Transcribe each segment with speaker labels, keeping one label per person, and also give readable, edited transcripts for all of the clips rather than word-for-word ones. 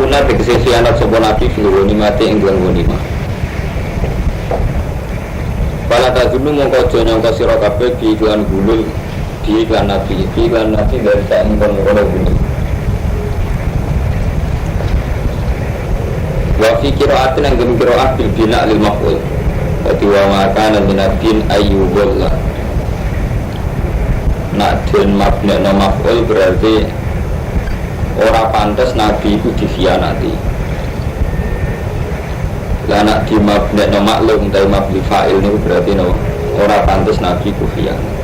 Speaker 1: yakuna tegese khianat sapa nabi fil ghanimati ing dalam ghanimah. Bala tazunu mongko aja nyangka sira kabeh bi iklan gulul di iklan nabi dari sak ngono gulul. Wa fi qira'atin ang gem qira'at bil bina lil maf'ul. Dadi wa makana minadin ayyubullah. Nak den mabna maf'ul berarti ora pantes nabi itu dikhianati. Lah nak di mabna maklum ta mabni fa'il niku berarti ora pantes nabi ku khianat.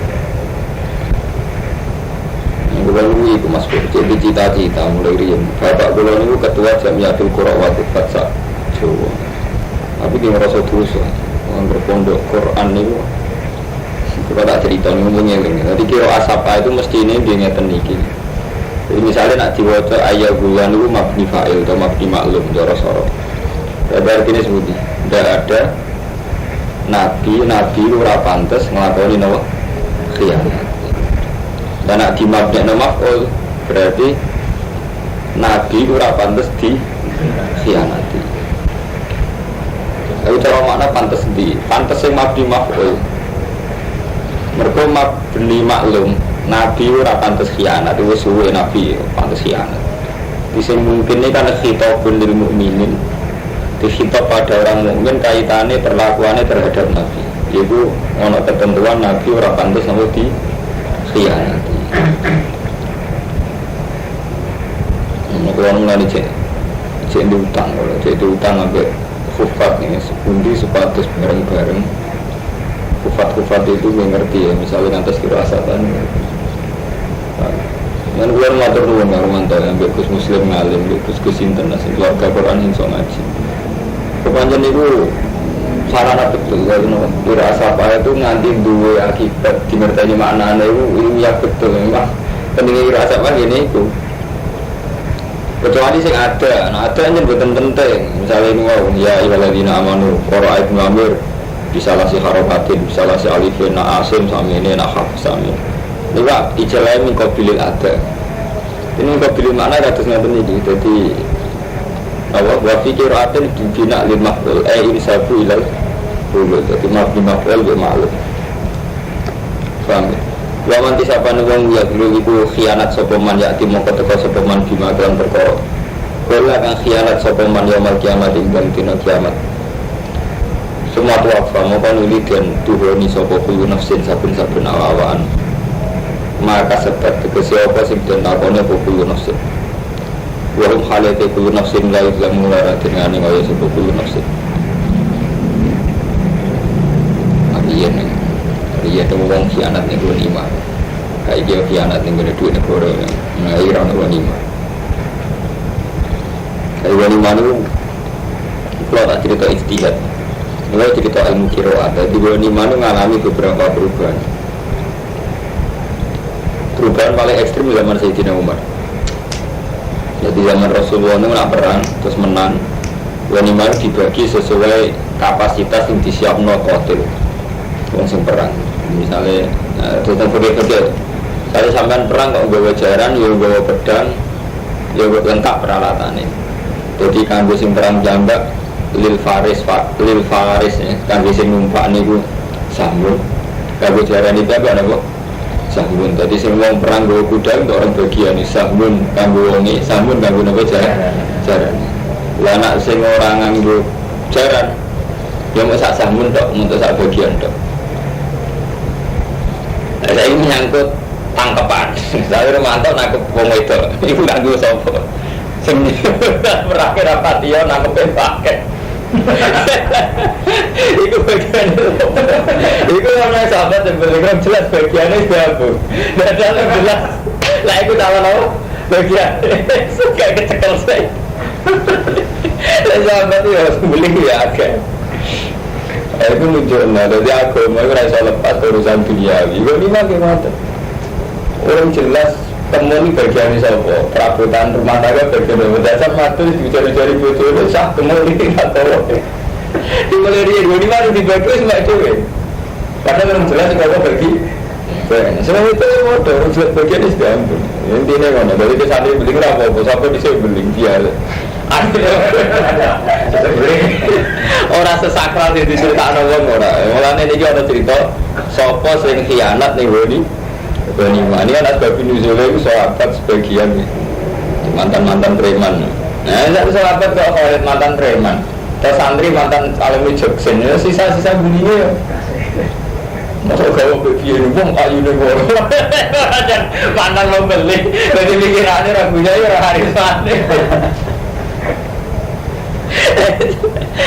Speaker 1: Lalu itu mas jadi cita-cita mulai rian. Bapak kula niku ketua Jamiatul Qur'an wa Fatsa Jawa. Tapi dia merasa terus orang berpondok Quran niku. Kalau tak cerita niku ngeling. Jadi kira asapa itu mesti ini dia ngeten iki. Jadi misalnya nak diwaca ayat bulan niku mabni fa'il atau mabni maklum cara sorok. Berarti ini sebuti. Tidak ada nabi ora pantes nglakoni napa khianat. Dan nak di mabna maf'ul berarti nabi ora pantes di khianati. Tapi cara makna pantes sing mabni maf'ul. Mergo mabni maklum nabi ora pantes khianat, wis suwe nabi pantes khianat. Bisa mungkin ini kan khitabun lil mukminin. Dikhitab pada orang mukmin kaitannya perlakuannya terhadap nabi. Yaitu ono ketentuan nabi ora pantes sampai di khianati. Kalau mulai cek diutang, kalau cek diutang sampai kufat nih, sepundi sepatus bareng-bareng. Kufat itu gue ngerti ya, misalnya nanti kira asatan. Yang gue ngatur dulu nggak mantau, yang bekus muslim ngalim, bekus kesinten nasi keluarga Quran insya ngaji. Kepanjang itu sarana betul, kalau kira asapa itu nganti dua akibat dimertanya maknanya itu ilmiah betul, memang pentingnya kira asapa gini itu. Kecuali sing ada yang betul penting. Misalnya ini wow, ya iwaladina amanu qara'a ibn amir bisalah si harokatin, bisalah si alifin na asim sami ini na haf sami. Ini pak ijalai min qabilil ada. Ini qabilil makna kados ngaten iki. Dadi Allah wa fi qira'atin bina lil maf'ul insabu ilal qul. Dadi maf'ul wa ma'lum. Paham? Wa man tisabane wong ya dulu iku khianat sapa man ya timo keteka sapa man bima kan perkara. Kala kang khianat sapa man yaumul kiamat ing dina kiamat. Semua tuafa maka nuli dan tuhoni sapa kulo nafsin saben-saben awaan. Maka sebab tegese apa sing den lakone kulo nafsin. Wa hum halate kulo nafsin la ilamu la radengane kaya sapa kulo nafsin. Iya tu orang khianat ni guna lima. Kayak dia khianat ni guna duit negara. Mengalir orang guna lima. Kayak guna lima tu, kalau tak cerita ijtihad, kalau cerita ilmu qiraat, jadi guna lima tu mengalami beberapa perubahan. Perubahan paling ekstrim zaman Sayyidina Umar. Jadi zaman Rasulullah itu nak perang terus menang. Guna lima tu dibagi sesuai kapasitas yang disiapkan qatil. Orang sing perang, misalnya tentang pergi-pergi. Saya sampai perang kok bawa jaran, ya bawa pedang, ya lengkap peralatannya. Jadi kanggo sing perang jambak, lil faris ya, kanggo sing numpak niku sambung. Kanggo jaran itu apa napa? Sambung. Jadi sing wong perang bawa kuda untuk orang bagian ini sambung, kanggo wongi sambung kanggo napa jaran. Lah nek sing ora nganggo jaran, ya mau sak sambung tok, untuk sak bagian tok. Saya ini nyangkut tangkepan. Saya mantau nangkep wong itu. Iku gak nggo sapa. Sing berakhir apa dia nangkep pakai. Iku bagian. Iku ana sahabat yang jelas bagiannya siapa. Dadane jelas. Lah iku tahu bagian. Suka kecekel saya. Lah sahabat itu harus beli ya agak. Itu menunjukkan, jadi agama itu rasa lepas urusan dunia. Juga lima gimana? Orang jelas temu ini bagian siapa? Perabotan rumah tangga bagian dari dasar matu dicari-cari bocor itu sah temu ini nggak tahu. Di Malaysia dua lima itu dibagi semua itu. Padahal orang jelas kalau bagi Ben, senang itu modal, bagian itu ampun. Intinya kan, dari ke santri beling apa, sampai di sini beling dia. Orang sesakral itu diceritakan orang. Mulanya ini ada cerita, sopo sering khianat nih Boni. Ini kan asbab nuzulnya itu sahabat sebagian mantan preman. Nah, satu sahabat kok mantan preman. Terus santri mantan alumni Joksen, sisa-sisa bunyinya. Masuk gawe begini, bung ayu negoro. Mantan mau beli, berarti pikirannya ragunya ya hari sana.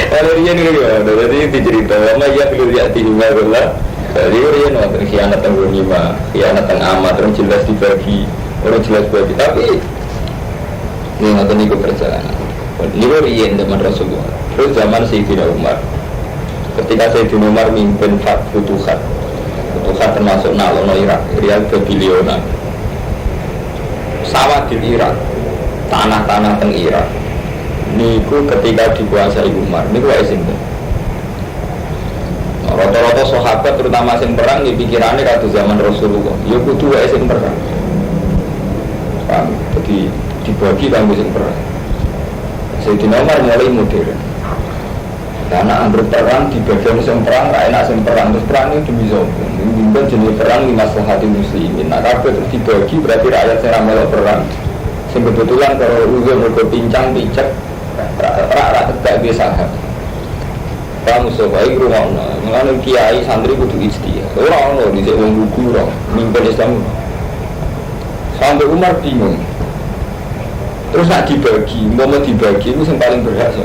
Speaker 1: Kalau dia ni jadi dicerita, lama ia perlu lihat tinggal belah. Jadi dia nonton khianat tanggung lima, khianat tang amat, orang jelas dibagi, orang jelas bagi. Tapi ni nonton ikut perjalanan. Ini dia zaman Rasulullah. Terus zaman Sayyidina Umar. Ketika Sayyidina Umar mimpin Futuhat termasuk nalono Irak, Irak ke bilionan. Sawah di Irak, tanah-tanah teng Irak. Niku ketika dikuasai Umar, niku wae sinten. Rata-rata sahabat terutama sing perang di pikirannya kata zaman Rasulullah, ya kudu wae sing perang. Paham? Jadi dibagi kanggo sing perang. Sayyidina Umar mulai modern. Karena anggur perang di bagian sing perang, enak sing perang terus perang itu demi sombong. Mungkin jenis perang di maslahati muslimin. Nah, kabeh terus dibagi berarti rakyat sing ra melok perang. Sing kebetulan kalau uga mergo pincang picek ra tegak ge sahab. Kamu sebaik rumah mengenai kiai santri kudu ijtihad. Ora ono dhisik wong lugu ora mimpin Islam. Sampai Umar bingung. Terus nak dibagi, mau dibagi itu yang paling berhak so.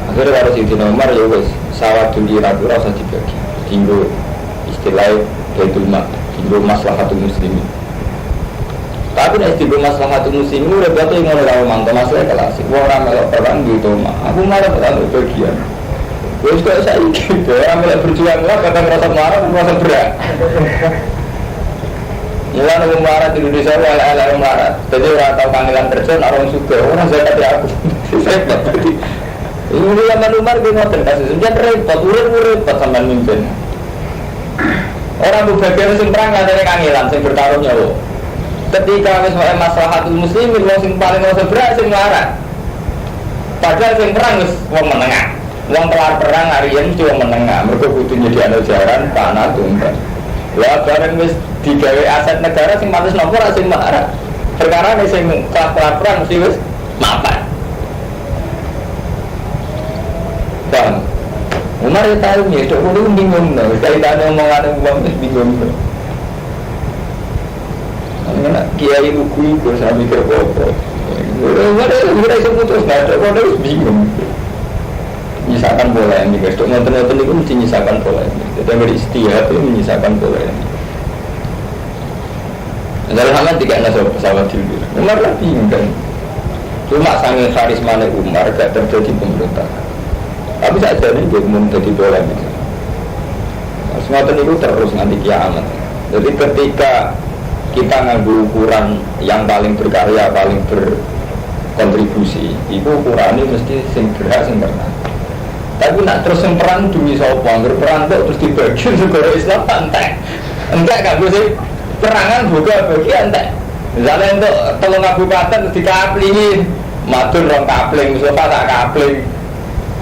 Speaker 1: Akhirnya kalau Sayyidina Umar ya wes sawadul Irak itu rasa dibagi. Tinggal istilah Baitul Mal, tinggal maslahatul muslimin. Tapi nek istilah maslahatul muslimin udah betul yang orang mantap masalah kelas. Orang melok perang gitu mah. Aku malah tak bagian. Wes kok saya gitu, orang melok berjuang lah kadang rasa marah, rasa berat. Mulai orang marah di Indonesia, orang marah. Jadi orang tahu panggilan kerja, orang suka, orang zakat ya aku. Saya berarti. Ini zaman Umar dia ngotot kasus, jangan repot, repot sampai mimpin. Orang berbagai musim perang katanya kangelan, sing bertarung nyawa. Ketika misalnya maslahatul muslimin, wong sing paling mau seberat, sing marah. Padahal sing perang wis wong menengah, wong kelar perang harian mesti wong menengah. Mereka butuh jadi anu jaran, tanah, tumpah. Wah bareng wis digawe aset negara sing pantes nopo ra sing marah. Perkara nek sing kelar perang mesti wis mapan. Bang, Umar ya tahu nih, dok kudu bingung nih. Kaitannya omongan uang itu bingung. Karena kiai buku itu saya mikir apa? Umar itu putus, nggak ada, kalau bingung. Menyisakan pola ini, guys. Dok nonton itu mesti menyisakan pola ini. Jadi yang beristihad itu menyisakan pola ini. Dalam hal tiga nasi pesawat dulu. Umar lah bingung kan. Cuma sangat karisma Umar gak terjadi pemberontakan. Tapi saja ini dia umum jadi boleh. Semua itu terus nanti kiamat. Jadi ketika kita ngambil ukuran yang paling berkarya, paling berkontribusi, itu ukurannya mesti sing berhak, sing pernah. Tapi nak terus yang perang demi sopan, berperang terus dibagi negara Islam entek. Enggak gak bisa perangan buka bagi entek. Misalnya untuk tolong kabupaten dikaplingi, matur orang kapling, Mustafa tak kapling.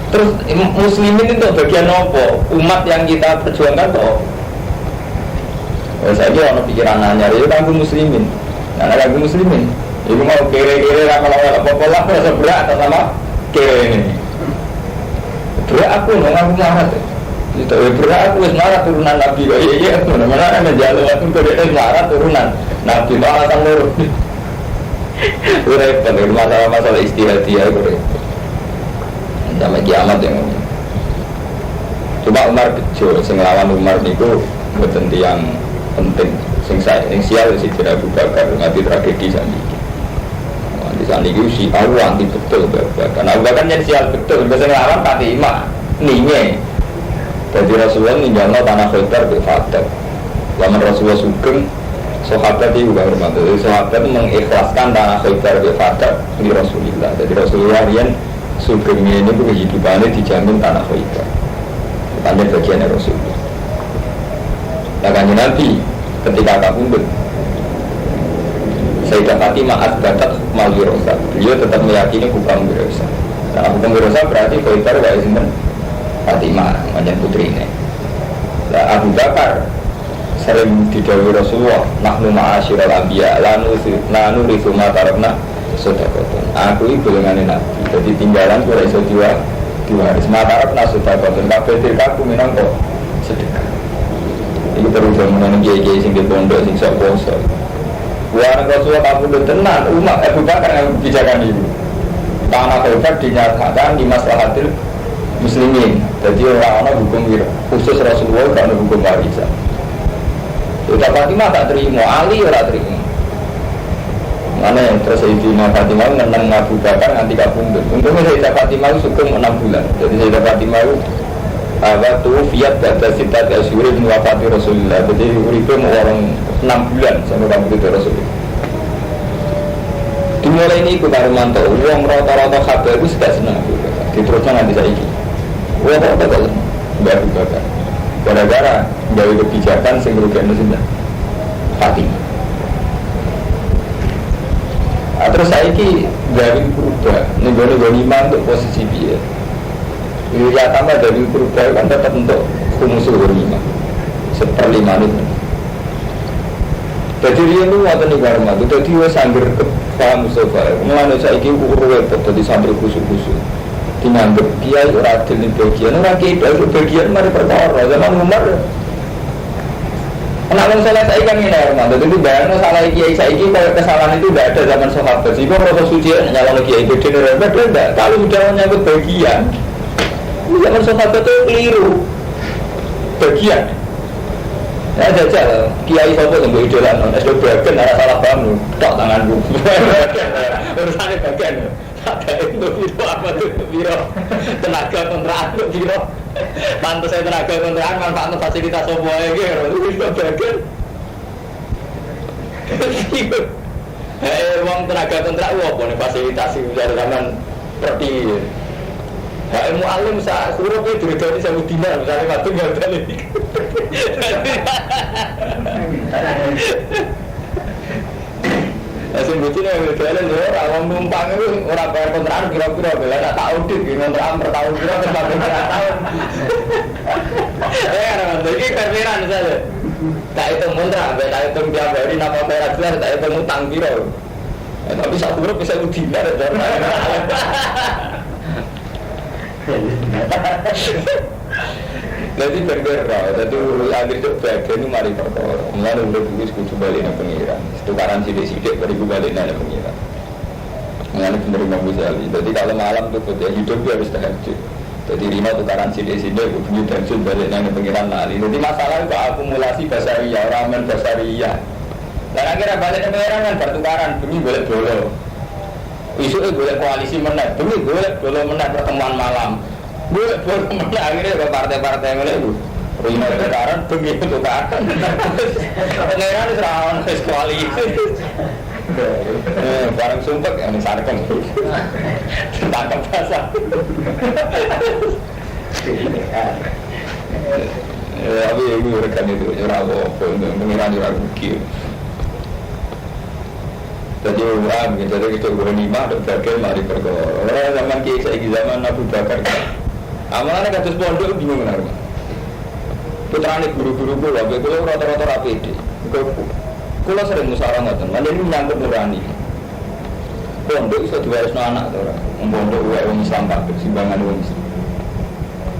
Speaker 1: Terus muslimin itu bagian apa? Umat yang kita perjuangkan toh. Saya kira orang pikiran nanya, itu kanggo muslimin. Nah, kanggo muslimin. Ibu mau kere-kere kalau apa-apa lah rasa berat atau sama kere ini. Berat aku marah tuh. Itu berat aku marah turunan Nabi. Iya, mana ada jalan aku kode marah turunan Nabi alasan lurus. Repot masalah istihadiyah itu. Sampai kiamat yang coba Umar bejo, sing lawan Umar niku mboten tiyang penting, sing sial si tidak buka ngerti tragedi saniki. Di saniki si tahu anti betul karena bahkan yang sial betul, sing lawan pati imak ninge. Jadi Rasulullah ninggalno tanah Khaybar ke Fatab. Zaman Rasulullah sugeng, sahabat itu juga hormat. Jadi sahabat mengikhlaskan tanah Khaybar ke Fatab di Rasulullah. Jadi Rasulullah yang sugengnya ini kehidupannya dijamin tanah Khaybar. Tanda bagiannya Rasulullah. Nah kan Nabi ketika kabundut. Sayyidah Fatimah asbatat hukmal wirasa. Beliau tetap meyakini hukum wirasa. Nah, hukum wirasa berarti Khaybar wa izin Fatimah, macam putri ini. Nah, Abu Bakar sering didhawuhi Rasulullah, nahnu ma'asyiral anbiya la nurithu ma tarakna sedekah. Aku iki golongane Nabi. Jadi tinggalan ora iso diwaris. Ma tarakna sedekah. Kabeh dirkaku minangka sedekah. Iki perlu jaman kiai-kiai sing di pondok sing sok poso. Buat Rasulullah kabundut tenan, umat Abu Bakar yang bijakan itu. Tanah Khaybar dinyatakan di maslahatil muslimin. Jadi orang-orang hukum khusus Rasulullah karena hukum warisan. Sudah Fatimah tak terima, Ali ora terima. Mana terus Sayyidina Fatimah menang Abu Bakar nanti kabundut. Untungnya Sayyidina Fatimah itu sukung 6 bulan. Jadi Sayyidina Fatimah itu fiat pada sitat asyurin wafati Rasulullah. Jadi uripe orang 6 bulan sampai kabundut Rasulullah. Dimulai ini ikut Armanto, uang rata-rata kabar itu sudah senang. Diteruskan nanti saya ini. Uang rata-rata Mbak Abu Bakar. Gara-gara dari kebijakan yang merugikan Rasulullah Fatimah. Terus saya ini dari berubah, negara-negara iman untuk posisi dia. Ya tambah dari berubah kan tetap untuk kumusul berlima, 1/5 itu. Jadi dia itu ada negara maju. Jadi dia sangger ke Pak Mustafa. Mulanya saya ini repot jadi santri khusus-khusus. Dianggap dia itu radil di bagian, orang kita itu bagian mari perkara. Zaman Umar. Anak salah saya kan ini normal. Jadi bayangno salah kiai saya ini kalau kesalahan itu tidak ada zaman sahabat. Jika proses suci nyalon kiai gede repot enggak. Kalau sudah menyangkut bagian, zaman sahabat itu keliru. Bagian. Ya jajal, kiai sopo yang beridolan, es bagian ada salah paham, tak tanganku. Urusannya bagian. Ada itu biro apa tuh biro tenaga kontrakan biro. Pantas saya tenaga kontrakan manfaat fasilitas sopo aja gitu. Itu bagian. Uang tenaga kontrak apa nih fasilitas dari zaman seperti ilmu alim saya suruh ke diri saya dinar misalnya waktu nggak ada nih. Asyik begini yang berjalan orang numpang itu orang bayar kontrakan kira-kira bela tak tahu deh kontrakan per tahun kira berapa tahun. Orang ini kerjaan saja. Tak hitung kontrak, tak hitung tiap hari nama perak jelas, tak hitung utang kira. Tapi satu grup bisa dinar. Jadi bergerak, jadi akhir itu bagian itu mari perkara. Mulai udah tulis kudu balik nang pengiran. Tukaran sidik-sidik bariku balik nang pengiran. Mulai penerima Ghazali. Jadi kalau malam tuh kerja hidup dia harus tahajud. Jadi lima tukaran sidik-sidik kudu tahajud balik nang pengiran lali. Jadi masalah itu akumulasi basariyah, ramen basariyah. Dan akhirnya balik nang pengiran kan bertukaran, demi boleh dolo. Isu boleh koalisi menang, demi boleh dolo menang pertemuan malam. Boleh menang akhirnya ke partai-partai yang itu rumah tukaran, begitu tukaran pengeran serawan koalisi barang sumpek yang disarkan tangkap basah tapi itu rekan itu nyerah pengeran nyerah bukit jadi orang jadi kita berenima dan bagian mari perkara orang zaman kisah zaman Abu Bakar amalannya kados pondok bingung benar. Putrane guru-guru kula, kula rata-rata rapi deh. Kula sering musyawarah ngoten, lan ini nyangkut nurani. Pondok iso diwarisno anak to ora? Pondok wae wong Islam kabeh simbangan wong Islam.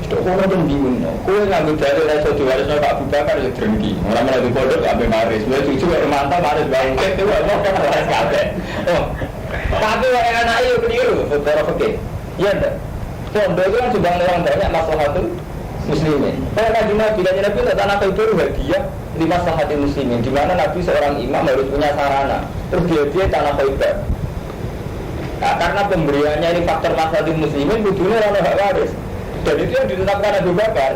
Speaker 1: Stok kula ben bingung. Kowe nganggo dalil iso diwarisno Pak Abu Bakar ya drengki. Ora menawa di pondok kabeh maris. Wis cucu wae mantap maris bangke itu wae kan maris kabeh. Oh. Tapi wae anake yo keliru, cara fikih. Iya ndak? Pondok itu kan sudah orang banyak maslahatul muslimin. Kalau Nabi Nabi tanah itu hadiah di maslahatul muslimin. Di mana Nabi seorang imam harus punya sarana. Terus dia tanah khaybar. Nah, karena pemberiannya ini faktor maslahatul muslimin, butuhnya orang hak waris. Dan itu yang ditetapkan Abu Bakar.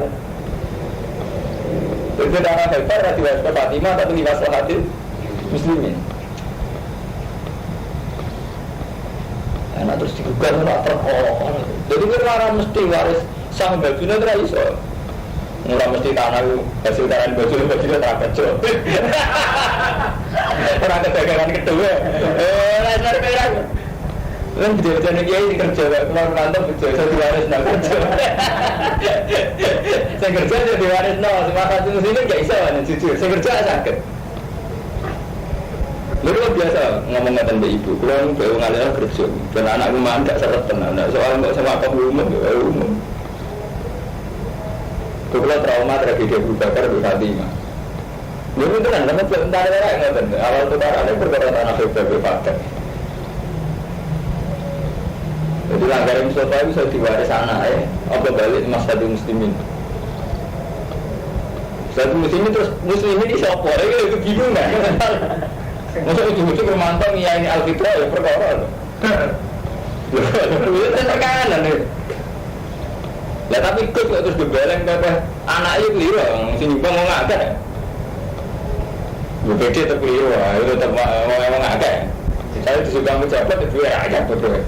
Speaker 1: Jadi tanah khaybar diwaris ke Fatimah tapi di maslahatul muslimin. Nah terus digugat orang terpolong. Jadi kita mesti waris sang bajunya tidak iso. Murah mesti tanah itu hasil tanah baju tak kerja. Orang kedagangan kedua. Lain perang. Kan betul-betul nih kiai kerja, keluar kantor betul jadi waris nol kerja. Saya kerja jadi waris nol, semangat itu sini nggak bisa kan jujur. Saya kerja sakit. Lalu biasa ngomong ngeten mbak ibu, kalau baru ngalir kerja, dan anakku mandak seret tenang, soalnya nggak sama kamu umum. Kalau trauma tragedi Abu Bakar Fatimah. Lalu itu kan karena sebentar ya ngeten, awal tukaran itu perkara tanah Abu Bakar. Jadi langgar Mustafa itu bisa diwaris anak ya, apa balik masyarakat muslimin. Satu muslimin terus muslimin di sopor, itu bingung kan? Masa ujung-ujung bermantau ya ini Al-Fitrah ya perkara. Itu tekanan nih. Lah tapi ikut terus berbeleng ke anaknya keliru, sini bang mau ngagak. BPD tetap keliru, itu tetap mau ngagak. Saya disuruh menjabat itu ya aja betul.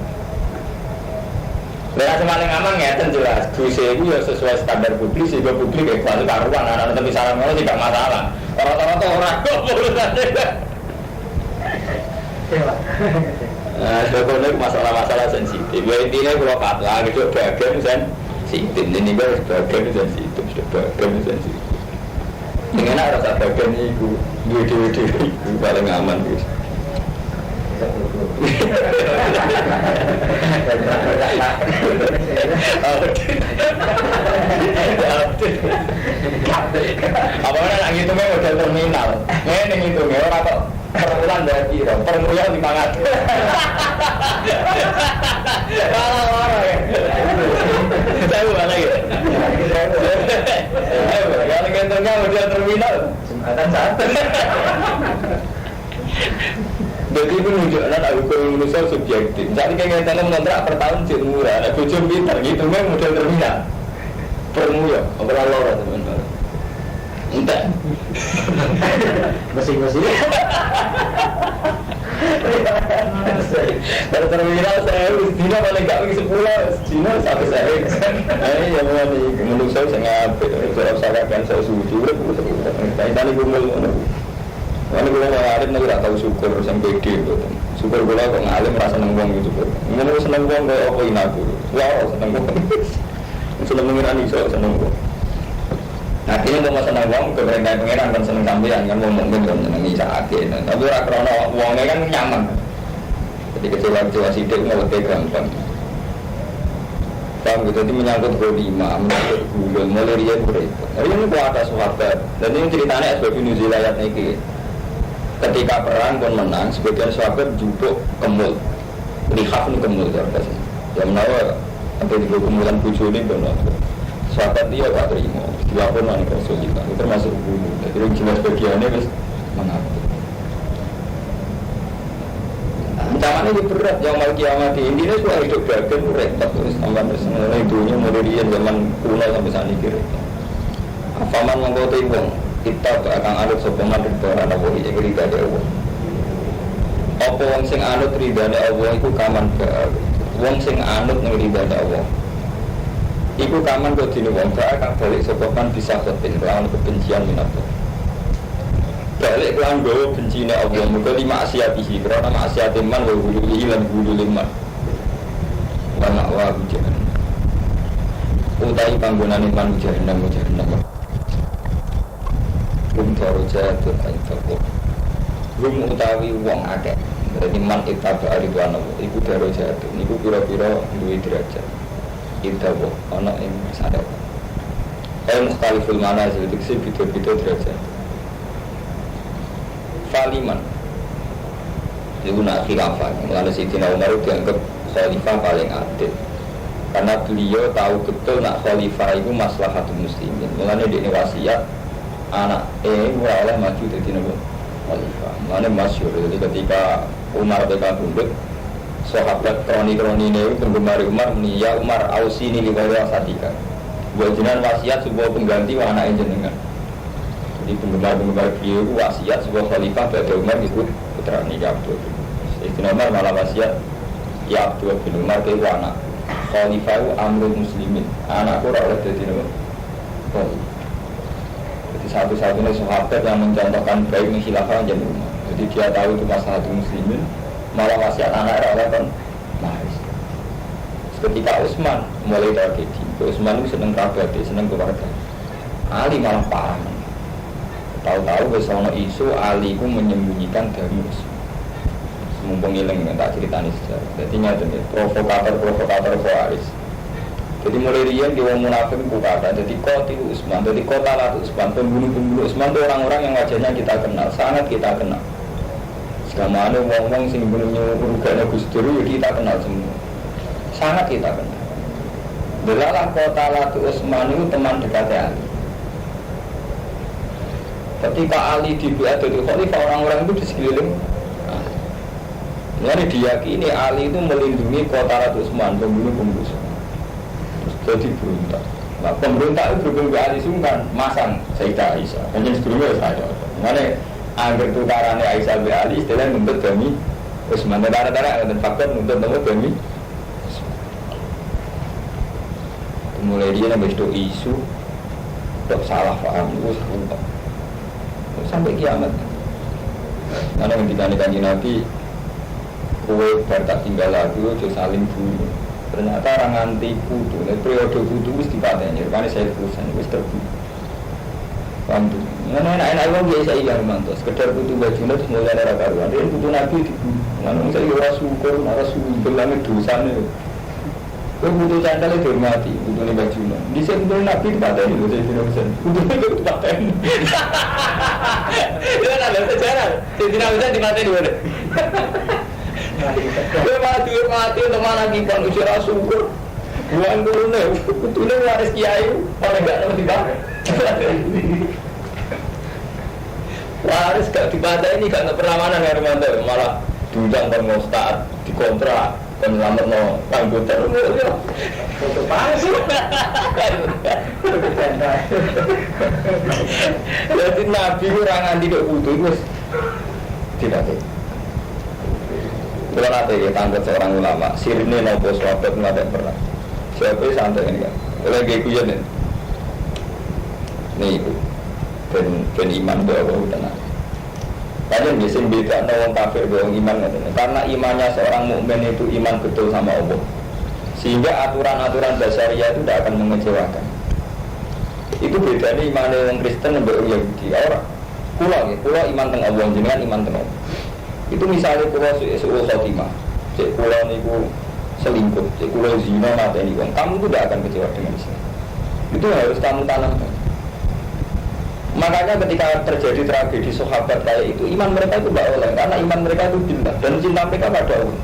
Speaker 1: Mereka semakin aman ngeten jelas, dosa itu ya sesuai standar publik, sehingga publik ya kuali karuan, anak-anak tapi saran malah tidak masalah. Orang-orang tuh orang kok nah, sebetulnya masalah-masalah sensitif. Ya intinya kalau fatwa gitu bagian sensitif, ini kan bagian sensitif, sudah bagian sensitif. Dengan rasa bagian itu, dua-dua itu paling aman guys. Apalagi lagi itu memang model terminal. Ini ngitungnya orang kok permulaan dari kira, permulaan 500. Kalau orang ya, saya bukan lagi. Kalau ngitungnya model terminal, ada satu. Jadi itu menunjukkan hukum Indonesia subjektif. Jadi kayak kita mengontrak per tahun jadi murah. Ada bujum pintar gitu, memang model terminal. Permuya, apa lora teman-teman? Entah. Masing-masing. Pada terminal saya Cina paling gak pergi 10, Cina sampai saya. Ini yang menurut saya ngapit. Saya kan saya suju. Tadi gumul. Karena gue ngalim nanti tak tahu syukur sampai pede. Syukur gue kok ngalim merasa nengwong gitu. Ngomong seneng wong kayak apa ini aku. Wow seneng wong. Seneng mengira nih so seneng wong. Nah ini mau seneng wong keberengan pengiran kan seneng sampean kan ngomong kan seneng isa akhir. Tapi orang krono wongnya kan nyaman. Jadi kecewa sidik mau lebih gampang. Paham gitu, itu menyangkut golima, menyangkut gulung, mulai dia berita. Ini gua ada sahabat, dan ini ceritanya sebab New Zealand ini. Ketika perang pun menang, sebagian sahabat jupuk kemul, lihaf ini kemul terus. Yang menawa ada di kemulan bucu ini benar. Sahabat dia tak terima, dia pun manik Rasulullah, itu termasuk bunuh. Jadi jelas bagiannya terus mengaku. Ancamannya itu berat, yang mau kiamat ini semua hidup bagian repot terus tambah personal hidupnya mulai dia zaman kuno sampai saat ini repot. Afaman mengkota ibang kita akan anut sokongan ridha ana wahi ing ridha Allah. Apa wong sing anut ridha Allah iku kaman wong sing anut ning ridha Allah. Iku kaman kok dene wong gak akan balik sokongan bisa kepen lawan kebencian minapa. Balik lan gowo bencine Allah muga di maksiatihi karena maksiat iman wa huluhi lan hulul iman. Wa ma'wa hujan. Utai panggonan iman jahannam. Rumtoro jatuh aifakor Rum utawi wong akeh jadi man itabah aridwana iku daro jatuh iku pira-pira duwe derajat itabah ana ing sadar mukhtaliful manazil diksi beda-beda derajat faliman itu nak khilafah mulanya Sayyidina Umar dianggap khalifah paling adil karena beliau tahu betul nak khalifah itu maslahatul muslimin mulanya dia wasiat anak murah oleh maju dari nabi khalifah. Mana masyhur jadi ketika Umar beka bundut, sahabat kroni-kroni ini penggemar Umar ni ya Umar ausi ini liwaya sadika. Buat jenengan wasiat sebuah pengganti anak jenengan. Jadi penggemar beliau wasiat sebuah khalifah pada Umar ikut putra ni Abdul. Sayyidina Umar malah wasiat ya Abdul bin Umar ke anak khalifah amrul muslimin. Anakku ora oleh dadi nabi. Jadi satu-satunya sahabat yang mencontohkan baik khilafah jadi Umar. Jadi dia tahu itu masalah muslimin, malah wasiat anak oleh kan maris. Ketika Utsman mulai tragedi, Utsman itu seneng kerabat, seneng keluarga. Ali malah parah. Tahu-tahu besok isu Ali itu menyembunyikan dari Utsman. Mumpung ilang tak ceritani sejarah. Jadi nyata nih provokator Khawarij. Jadi mulai dia wong munafik itu kata. Jadi kota itu Utsman, jadi kota lah Utsman, pembunuh Utsman itu orang-orang yang wajahnya kita kenal, sangat kita kenal. Selama ada ngomong sing bunuhnya urugane Gus Dur ya kita kenal semua. Sangat kita kenal. Delalah kota Latu Utsman itu teman dekat Ali. Ketika Ali dibuat jadi khalifah, orang-orang itu di sekeliling. Jadi diyakini Ali itu melindungi kota Latu Utsman, pembunuh. Jadi berontak. Nah, pemberontak itu berhubung ke Ali Sungkan, masang Sayyidah Aisyah. Hanya sebelumnya saya. Mana angker tukarannya Aisyah be Ali, istilahnya nuntut demi Utsman. Tara-tara dan faktor nuntut demi. Mulai dia nambah isu tak salah paham itu sampai kiamat. Karena ketika kanjeng Nabi kue bertak tinggal lagi itu saling bunuh. Ternyata orang anti putu, periode putu itu dipateni. Karena saya perusahaan itu terbunuh. Bantu. Enak-enak orang biasa iya mantos. Sekedar putu bajunya terus mulai ada karuan. Dia putu Nabi dibunuh. Karena saya orang syukur, orang syukur langit dosanya. Kau butuh candalnya dihormati, butuh nih bajunya. Di sini butuh Nabi dipateni loh, saya bilang butuh itu dipateni. Itu kan ada sejarah. Jadi Nabi saya dipateni boleh. Dia mati untuk mana kita usia syukur. Buang dulu nih, betulnya waris kiai, paling enggak dapat dipakai. Waris gak dipateni, gak ada perlawanan ya Romanto, malah diundang termostat, dikontrak. Dan selamat no komputer ya foto palsu jadi Nabi orang anti kok butuh itu tidak ada kalau nanti ya tangkap seorang ulama sirine nopo sahabat nggak pernah siapa santai ini kan oleh gaya kuyen nih ibu dan iman itu apa udah kalian bisa beda orang kafir dengan iman karena imannya seorang mukmin itu iman betul sama Allah sehingga aturan-aturan dasariah itu tidak akan mengecewakan. Itu bedanya iman orang Kristen dan orang Yahudi. Orang pulau iman tengah Allah jenengan iman tengah Allah. Itu misalnya pulau suul khotimah, cek pulau niku selingkuh, cek pulau zina mata ini kamu itu tidak akan kecewa dengan Islam. Itu harus kamu tanamkan. Makanya ketika terjadi tragedi sahabat kayak itu, iman mereka itu tidak oleh, karena iman mereka itu billah dan cinta mereka pada Allah.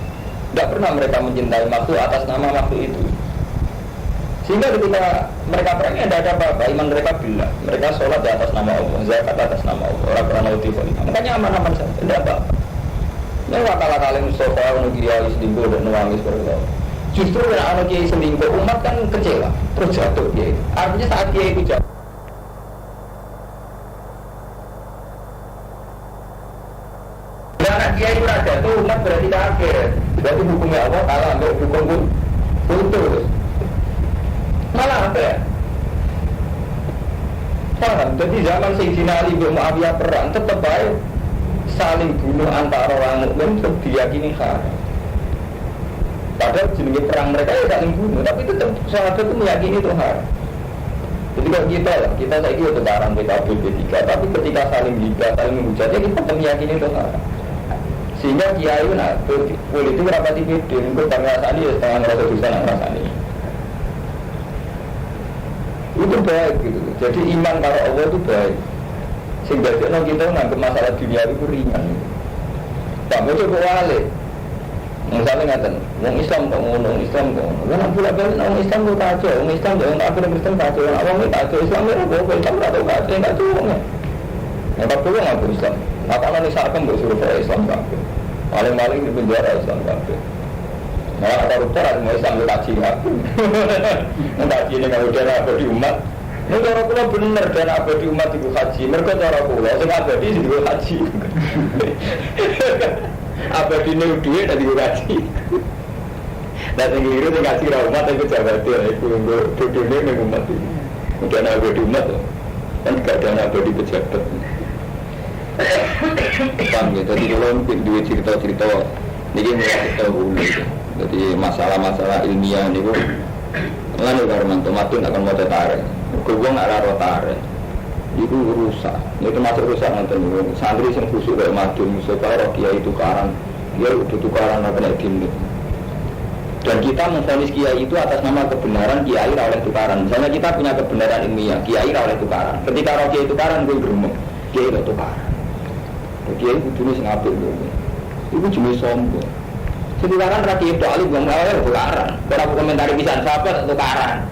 Speaker 1: Tidak pernah mereka mencintai makhluk atas nama makhluk itu. Sehingga ketika mereka perangnya tidak ada apa-apa, iman mereka billah. Mereka sholat di atas nama Allah, zakat atas nama Allah, orang pernah utifah. Makanya aman-aman saja, tidak apa-apa. Ini wakala-kala Mustafa, Nugiyalis, Selingkuh, dan Nuwangis berkata. Justru kalau anak kiai selingkuh, umat kan kecewa, terus jatuh dia itu. Artinya saat kiai itu jatuh. Kiai itu raja itu umat berarti kafir. Berarti hukumnya Allah kalah untuk hukum pun putus. Malah apa ya? Paham? Jadi zaman Sayyidina Ali bin Muawiyah perang tetap baik saling bunuh antara orang mukmin tetap diyakini haram. Padahal jenis perang mereka ya saling bunuh, tapi tetap sahabat itu meyakini itu haram. Jadi kalau kita saya kira tentara PKB P3, tapi ketika saling hibah, saling menghujat, ya kita tetap meyakini itu haram. Sehingga kiai nak politik berapa tipis untuk rasani ya setengah rasa dosa nak rasani itu baik gitu. Jadi iman kalau Allah itu baik sehingga kita nganggep masalah dunia itu ringan. Tak mau coba wale misalnya ngatain orang Islam kok ngono Islam kok ngono kan pula balik orang Islam kok kacau orang Islam jangan aku dan Kristen kacau orang ini kacau Islam itu apa Islam atau kacau yang kacau yang tak perlu ngaku Islam. Apa nanti saat kamu suruh para Islam kafir, paling-paling di penjara Islam kafir. Malah koruptor ada mau Islam kaji aku, kaji ini kalau dana abadi umat. Ini cara pula benar dana abadi umat itu haji. Mereka cara pula, sing abadi itu haji. Abadi ini duit dan itu haji. Dan yang keliru yang kasih umat itu jabat itu untuk dunia umat itu. Dana abadi umat. kan gak ada yang abadi pejabat. Paham ya, jadi kalau dua cerita-cerita ini kita dulu. Jadi masalah-masalah ilmiah ini kok lalu karena tomatun akan mau tarik, gue nggak raro tarik, itu rusak, itu termasuk rusak nonton santri yang khusus kayak madun, misalnya kiai itu tukaran, dia udah tukaran apa nih gini. Dan kita memvonis kiai itu atas nama kebenaran kiai oleh tukaran. Misalnya kita punya kebenaran ilmiah, kiai oleh tukaran. Ketika roh kiai tukaran, gue berumur, kiai oleh tukaran. Kiai itu dulu sengapir dulu, itu cuma sombong. Tukaran rakyat itu alih buang awal tukaran. Berapa komentari bisa sahabat tukaran.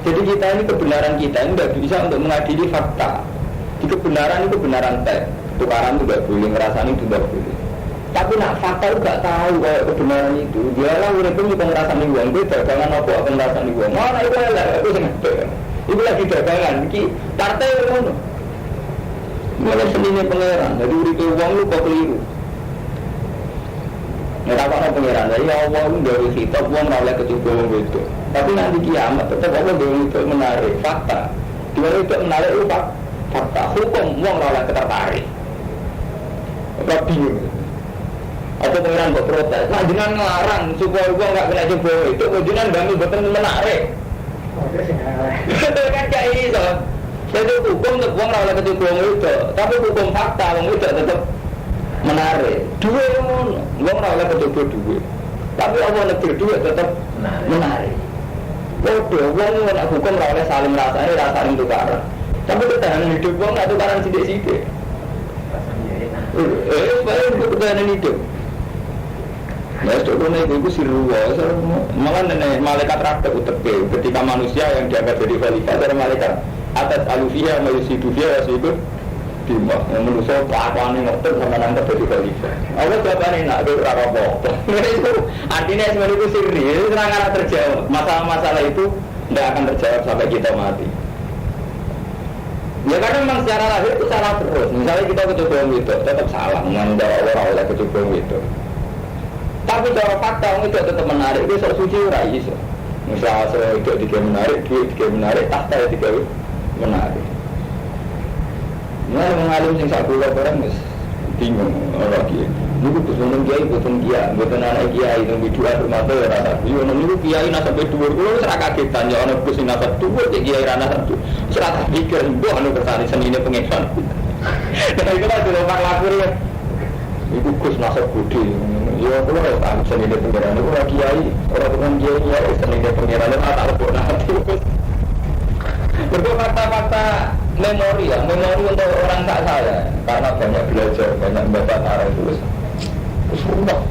Speaker 1: Jadi kita ini kebenaran kita ini tidak bisa untuk mengadili fakta. Di kebenaran itu kebenaran teks. Tukaran itu tidak boleh, ngerasani itu tidak boleh. Tapi nak fakta itu tidak tahu kalau kebenaran itu. Dia lah udah pun juga ngerasani uang. Itu dagangan apa akan ngerasani uang. Mana itu lah, itu sengaja. Itu lagi dagangan. Ki partai itu. Malah seninya pangeran. Jadi urip uang lu kok keliru. Nggak apa-apa pengiran, ya Allah itu dari kitab uang oleh kecukup uang itu. Tapi nanti kiamat tetap Allah dari itu menarik fakta. Dari itu menarik itu fakta. Hukum uang oleh ketertarik. Apa bingung? Atau pengiran buat protes. Nah jangan ngelarang supaya uang nggak kena coba itu. Jangan gamil betul menarik. Betul kan kayak ini so. Jadi hukum untuk uang oleh kecukup uang itu. Tapi hukum fakta uang itu tetap menarik. Dua yang oleh kecoba dua. Tapi Allah negeri dua tetap menarik. Bodoh, wong nak hukum oleh saling rasanya tukaran. Tapi ketahanan hidup wong nak tukaran sidik-sidik. Baik ketahanan hidup. Nah, sebetulnya itu siruwa. Malah nenek malaikat rakyat uteke. Ketika manusia yang diangkat jadi khalifah dari malaikat atas alufiyah, malusidufiyah, wasibur dimah, yang menurut kelakuan yang ngotot sama nanti jadi khalifah. Allah jawabannya nak ada apa-apa. Itu artinya sebenarnya itu sirri. Itu serangan terjawab. Masalah-masalah itu tidak akan terjawab sampai kita mati. Ya karena memang secara lahir itu salah terus. Misalnya kita kecoba itu tetap salah, menganggap orang oleh kecoba itu. Tapi cara fakta itu tetap menarik. Itu sok suci rai iso. Misalnya saya itu tiga menarik, duit tiga menarik, tahta tiga menarik. Nah, mengalim sing sak kula barang wis bingung ora kiye. Niku betul kiai, betul kiai, betul anak kiai nang biduan rumah tuh ora tak. Yo niku kiai nak sampai dhuwur kula wis ra kagetan ya ana Gus sing nak dhuwur cek kiai ra nak dhuwur. Wis ra tak pikir mbok anu kersane senine pengetan. Nek iku tak dulu pak lapor ya. Iku Gus nasab budi. Yo kula ora tak senine pengetan niku ora kiai, ora tenan kiai ya senine pengetan tak lebok nanti. Berikut fakta-fakta memori ya, memori untuk orang tak saya karena banyak belajar, banyak membaca tarikh terus rumah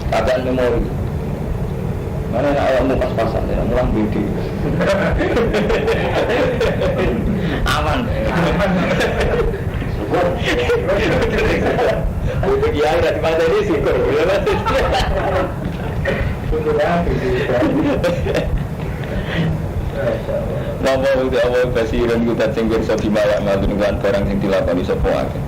Speaker 1: keadaan memori mana yang ayammu pas-pasan ya, mulang bidi aman itu kiai dari mata ini syukur Nama uti awal basiran kudat sing pirsa dimaya malun kan barang sing dilakoni sapa akeh.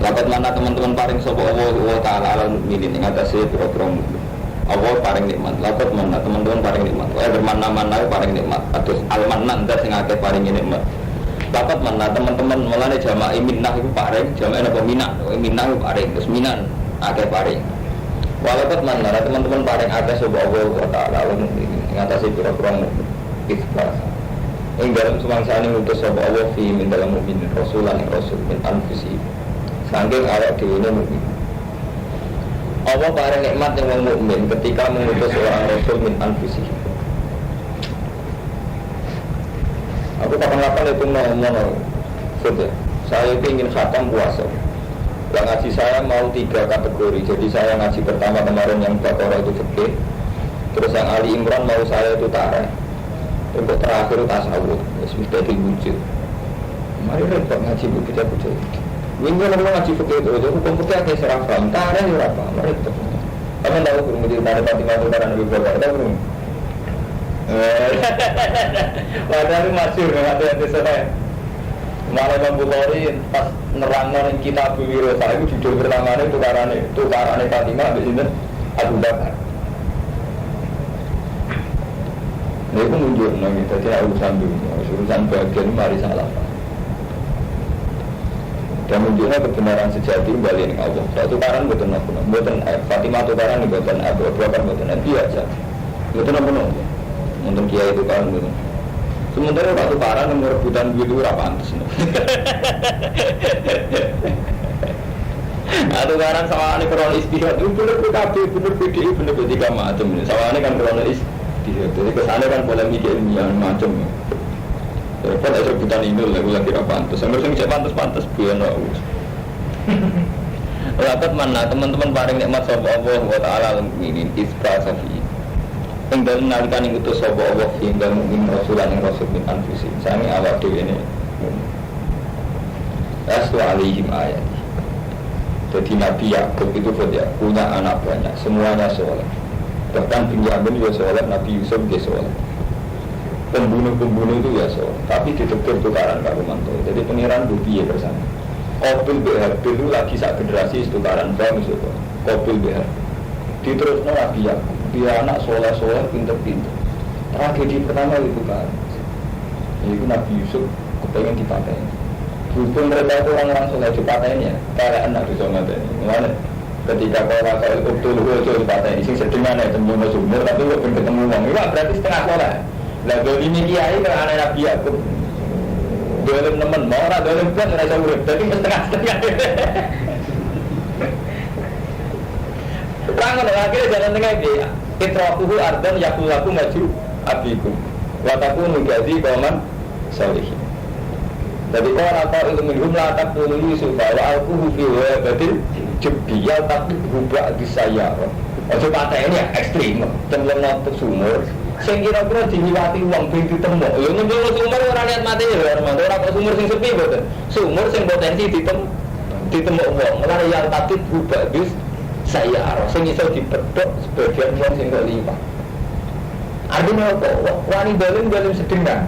Speaker 1: Lapat mana teman-teman paring sapa Allah taala ala mukminin ing atase pira-pira mukmin. Allah paring nikmat. Lapat mana teman-teman paring nikmat. Bermana-mana paring nikmat. Atus almanan dat sing akeh paring nikmat. Lapat mana teman-teman mulane jamaah minnah iku paring, jamaah apa minah, minah iku paring, terus minan akeh paring. Walaupun mana teman-teman paring akeh sapa Allah taala ala mukminin ing atase pira-pira mukmin. Ikhlas. Ing dalam semangsa ini utus sapa Allah fi min dalam mukmin rasulan rasul min anfusi. Saking awak dhewe ne mukmin. Allah paring nikmat yang wong mukmin ketika mengutus seorang rasul min anfusi. Aku kapan-kapan itu ngomong sudah. Saya ingin khatam puasa. Yang ngaji saya mau 3 kategori. Jadi saya ngaji pertama kemarin yang Baqarah itu fikih. Terus yang Ali Imran mau saya itu tarikh. Untuk terakhir tasawuf, sudah diwujud. Mari repot ngaji buku kita buku. Minggu lalu ngaji buku itu, hukum buku yang saya serafam, tarikh ya apa? Mari repot. Kamu tahu belum menjadi tarikh Fatimah itu karena Nabi Bakar, tahu belum? Padahal masih ada yang disertai. Malah Imam Bukhari pas nerangkan kitab Wiro saya itu judul pertamanya tukarannya Fatimah di sini Abu Bakar. Itu mundur, gitu. Jadi urusan dunia, urusan bagian mari salah. Dan munculnya kebenaran sejati kembali dengan Allah. Saya tukaran betul apa? Betul Fatimah tukaran nih betul Abu Bakar betul Nabi aja. Betul apa nih? Untuk Kiai tukaran betul. Sementara waktu tukaran yang merebutan gitu apa antus? Tukaran sama ini krono istihad itu benar PKB, benar PDI, benar P3 macam ini. Sama ini kan krono istihad. Jadi kesannya kan polemik ilmiah macam. Repot aja rebutan ini lagi pantas. Sampai sing cek pantas biar nggak urus. Lakat mana teman-teman paling nikmat sapa Allah wa taala ini isra safi. Tinggal nalikan yang utus sapa Allah hingga mungkin rasulan yang rasul min anfusi. Sami awak dhewe ini. Aslu alaihim ayat. Jadi Nabi Yakub itu punya anak banyak, semuanya soleh. Bahkan Binyamin juga soleh, Nabi Yusuf juga soleh. Pembunuh-pembunuh itu ya so, tapi ditegur tukaran Pak Romanto. Jadi pengiran bukti ya bersama. Kobil BHB itu lagi saat generasi tukaran bang itu. Kobil BHB. Diterusnya lagi ya, dia anak soleh-soleh, pinter-pinter. Tragedi pertama itu kan, itu Nabi Yusuf kepengen dipakai. Hukum mereka itu orang-orang soleh dipakai ya, kayak anak di sana ini. Mana? Ketika kalau saya itu dulu dipakai, sing sedengane temu sumber, tapi kok ketemu uang, itu berarti setengah soleh. Lah ini kiai kan anak Nabi Yakub. Dolim nemen, mau ora dolim kan ora iso urip. Dadi setengah-setengah. Rangan akhirnya jalan tengah dia. Itraquhu ardan yaqulaku maju abikum. Wa takunu gazi qauman sholihin. Jadi orang tahu itu minhum la taqulu Yusuf wa alquhu fi wabadil jubbiya tapi hubak di saya. Ojo patah ini ya ekstrim. Cemplung nang sumur. Sing kira-kira diwiwati wong ben ditemu. Lho nyemplung sumur ora lihat mati ya, ora kok sumur sing sepi mboten. Sumur sing potensi ditemu wong. Mulane yang tatib hubak bis saya arah sing iso dipethuk sebagian wong sing kok liwat. Artinya apa? Wani dalim sedengan.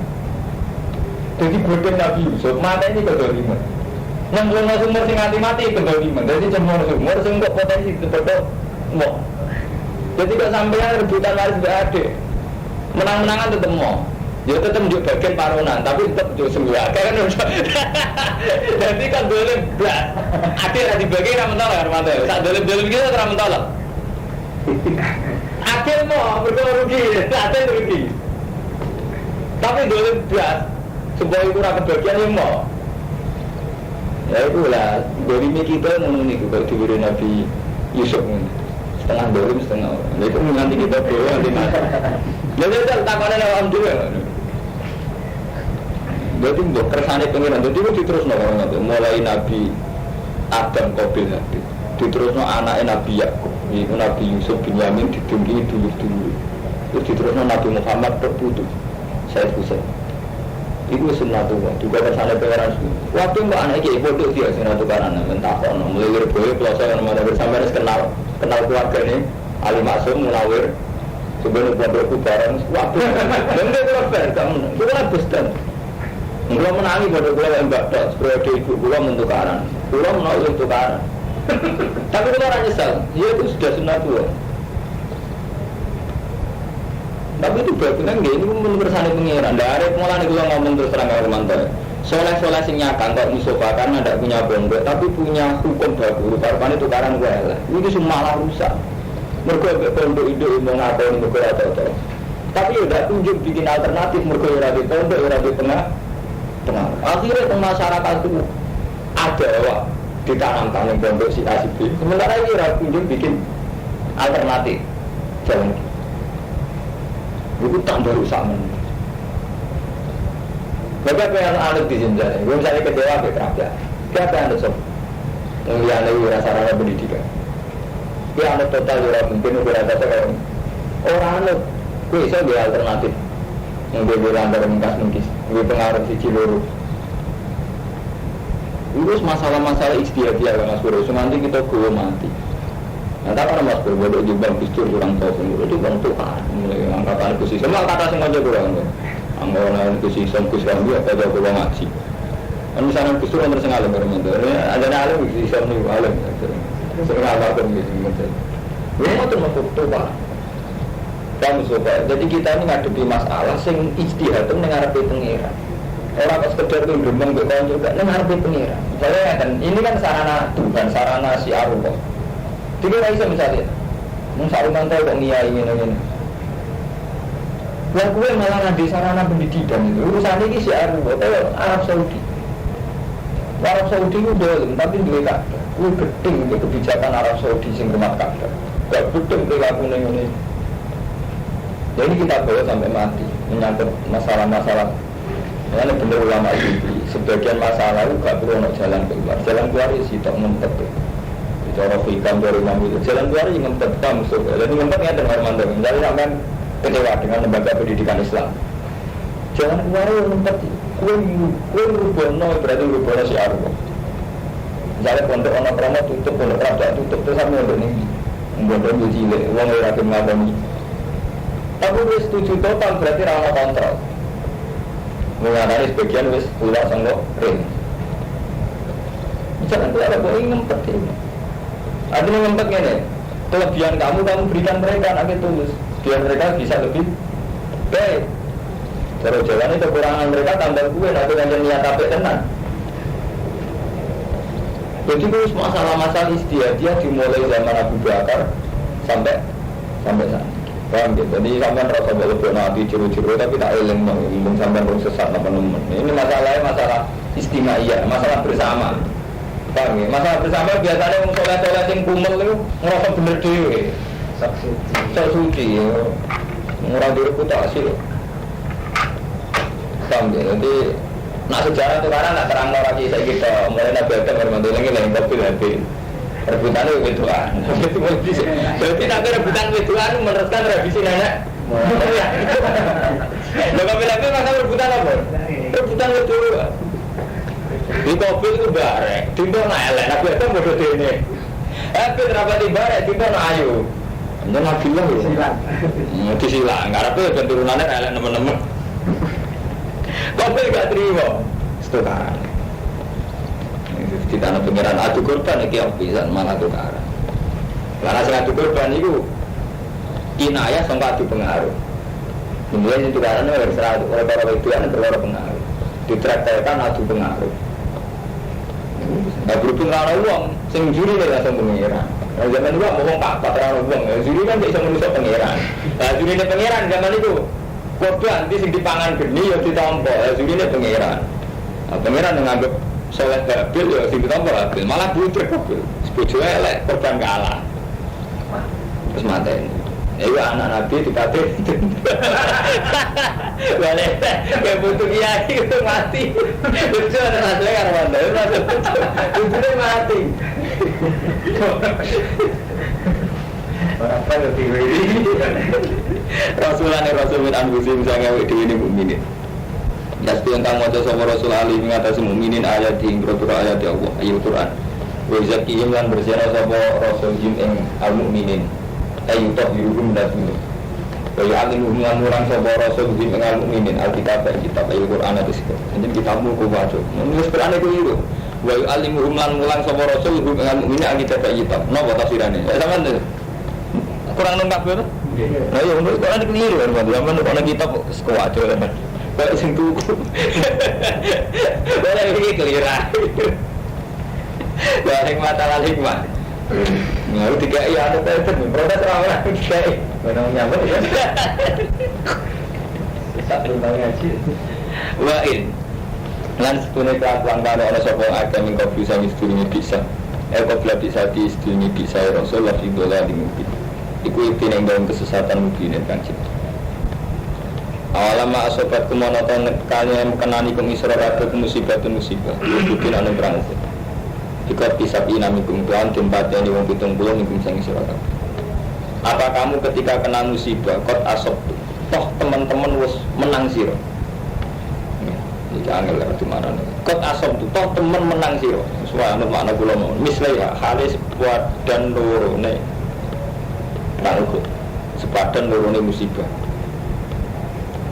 Speaker 1: Jadi bodoh Nabi Yusuf, mata ini kedoliman. Nyemplung sumur sing mati kedoliman. Jadi nyemplung sumur sing kok potensi dipethuk wong. Jadi kok sampeyan rebutan waris mbak ade. Menang-menangan tetap mau, ya tetap menunjuk bagian paronan, tapi tetap menunjuk semua. Kan jadi kan dolim, adil di bagian ramen tolak, Armando. Saat dolim kita ramen tolak. Adil mau rugi, adil rugi. Tapi dolim berat, sebuah itu rakyat bagian yang mau. Ya itulah, dolim kita menunggu kalau diberi Nabi Yusuf setengah dolim setengah orang. Itu nanti kita bawa nanti masa. Jadi takannya lawan juga. Jadi untuk kersane pengiran, jadi itu diterus orang itu. Mulai Nabi Adam Qabil Habib, diterus anaknya Nabi Yakub, itu Nabi Yusuf bin Yamin ditunggi dulu. Terus diterus Nabi Muhammad terputus. Said Husain. Itu sunnatullah. Juga kersane pengiran. Waktu mbak anak ini bodoh dia sunnatullah karena mentakon. Mulai berbohong pelosok yang mana bersama kenal keluarga ini Ali Maksum Munawir. Sebenarnya pondokku bareng, waduh, dan dia kurang fair, kamu kurang besar. Kalau menangi pada gula yang badak, sebagai ibu gula mentukaran, gula menolak tukaran. Tapi kalau orang nyesal, dia itu sudah sunnah tua. Tapi itu berarti ini pun bersani pengiran. Dari pengelolaan gula ngomong terus terang ke Romanto. Soleh-soleh sing nyakang kok Mustafa karena tidak punya pondok, tapi punya hukum baku. Rupanya tukaran gue lah. Ini semua malah rusak. Mereka pondok itu mengakoni mereka atau tapi udah tunjuk bikin alternatif mereka yang di pondok yang di tengah. Akhirnya masyarakat itu ada wak ditanamkan yang pondok si A si B. Sementara ini udah tunjuk bikin alternatif jalan. Itu tak baru sama. Mereka pengen alat di sini. Gue misalnya kecewa ke kerja. Siapa yang ada sob? Yang rasa-rasa pendidikan. Ya ada total orang mungkin udah ada orang ada gue bisa dia alternatif yang dia bilang antara mungkis gue pengaruh si Ciluru itu masalah-masalah istiadat ya Mas Bro nanti kita gue mati nanti kan Mas Bro bodoh juga pistur kurang tahu sendiri itu bang Tuhan mulai angkatan ikusi semua kata sengaja kurang angkatan ikusi songkus kami apa jauh kurang ngaji kan misalnya pistur yang tersengalim ada alim ikusi songkus alim sekarang apa gitu macam. Ini mau termasuk tuh pak. Paham sobat. Jadi kita ini ngadepi masalah sing ijtihad itu ngarepe pengira. Orang pas sekedar itu demeng ke kawan juga ngarepe pengira. Misalnya kan ini kan sarana bukan sarana si arwah. Tidak bisa misalnya. Misalnya kan tahu kok ngiyai ini. Yang gue malah ada sarana pendidikan itu urusan ini si arwah. Arab Saudi. Arab Saudi itu dolim tapi dua kata. Gue gedeng kebijakan Arab Saudi sing rumah kata. Gak gedeng perilaku ini. Jadi kita bawa sampai mati menyangkut masalah-masalah. Karena benar ulama itu sebagian masalah itu gak perlu ada jalan keluar. Jalan keluar itu tak ngempet. Bicara fikam dari imam itu jalan keluar itu ngempet kamu. Jadi ngempetnya dengan Armando. Jadi sampai kecewa dengan lembaga pendidikan Islam. Jalan keluar itu ngempet. Kue rubono berarti rubono si arwah. Misalnya pondok anak promo tutup, pondok rada tutup terus sampai untuk ini. Pondok cilik, uang lagi ngabani. Tapi wis setuju total berarti ramah kontrol. Mengenai sebagian wis keluar sanggup ring. Jangan tuh ada boleh ngempet ini. Ada ngempet gini. Kelebihan kamu berikan mereka nanti tulus. Biar mereka bisa lebih baik. Kalau jalan itu kekurangan mereka tambah gue nanti yang niat tapi tenang. Jadi terus masalah-masalah istiadat dia dimulai zaman Abu Bakar sampai sana. Paham gitu, jadi sampai rasa boleh nanti curu-curu tapi tak eling mungkin sampai belum sesat apa-apa. Ini masalahnya masalah istimewa, masalah bersama. Paham ya? Masalah bersama biasanya orang soleh-soleh yang kumel itu ngerasa bener dewe. Sak suci ya, ngurang direputasi loh. Paham ya? Jadi nak sejarah itu karena nak terang lagi saya kita mulai nabi Adam bermantul lagi lain tapi nanti. Rebutan itu betulan. Berarti nanti rebutan betulan meneruskan revisi nenek. Bapak bilang masa rebutan apa? Rebutan betulan. Di mobil itu barek, timbul nak elek. Nabi itu bodoh ini. Tapi terapa di barek, timbul nak ayu. Ini nabi lah ya. Disilang. Karena itu dan turunannya elek teman-teman. Mobil gak terima. Setukaran. Di tanah pengiran adu korban iki yang bisa malah tukaran. Karena sing adu korban itu inayah sampai adu pengaruh. Kemudian itu karena orang serah orang itu yang terlalu pengaruh. Ditraktirkan adu pengaruh. Nah berhubung karena uang, sing juri dia langsung pengiran. Nah zaman dulu ngomong pak terlalu uang, juri kan bisa menulis pengiran. Nah juri dia pengiran zaman itu korban di sing dipangan geni ya ditompo. Juri dia pengiran. Nah, pengiran menganggap soleh Habil ya sing ditompo Habil, malah butuh Habil. Sepuju elek korban kalah. Terus mati. Itu anak Nabi dikatakan boleh, kayak butuh kiai itu mati. Lucu ada nasle karwan, itu mati. Apa lebih ini? Rasulullah bin Anbusi misalnya di ini mukminin. Yasti tentang wajah sama Rasul Ali mengatasi mukminin ayat di beberapa ayat Allah ayat Quran. Wajah kiam yang bersiara sama Rasul jim eng al mukminin. Ayu tak dihukum dan ini. Bagi alim hubungan orang sama Rasul jim eng al mukminin Alkitab ayat Quran itu sih. Jadi kitabmu kau baca. Menulis Quran itu. Bagi alim hubungan orang sama Rasul jim eng al mukminin Alkitab ayat. Napa tafsirannya? Sama tu. Kurang lengkap betul. Nah, ya untuk Quran keliru kan, zaman Quran kitab sekuat je kan. Kalau sing tuku. Boleh ini keliru. Lah hikmah. Ngaru tiga iya ada itu protes orang tiga. Mana nyambut ya. Satu tahun ngaji. Wain. Lan setune kelakuan karo ana sapa agama kok bisa mistune bisa. Kok bisa di istune bisa Rasulullah idola di mungkin. Iku yang dalam kesesatan mungkin kan cipta. Awalama asobat kemonoton kalian kenani komisrorat musibah. Mungkin anu berang. Jika bisa inamikum Tuhan tempatnya di wong 70 nikum sang isrorat. Apa kamu ketika kena musibah kot asop toh teman-teman wis menang sira. Iki angel lek dimaran. Kot asop toh teman menang sira. Suwana makna kula mau. Mislah halis buat dan lorone. Tangguh sepadan lorone musibah.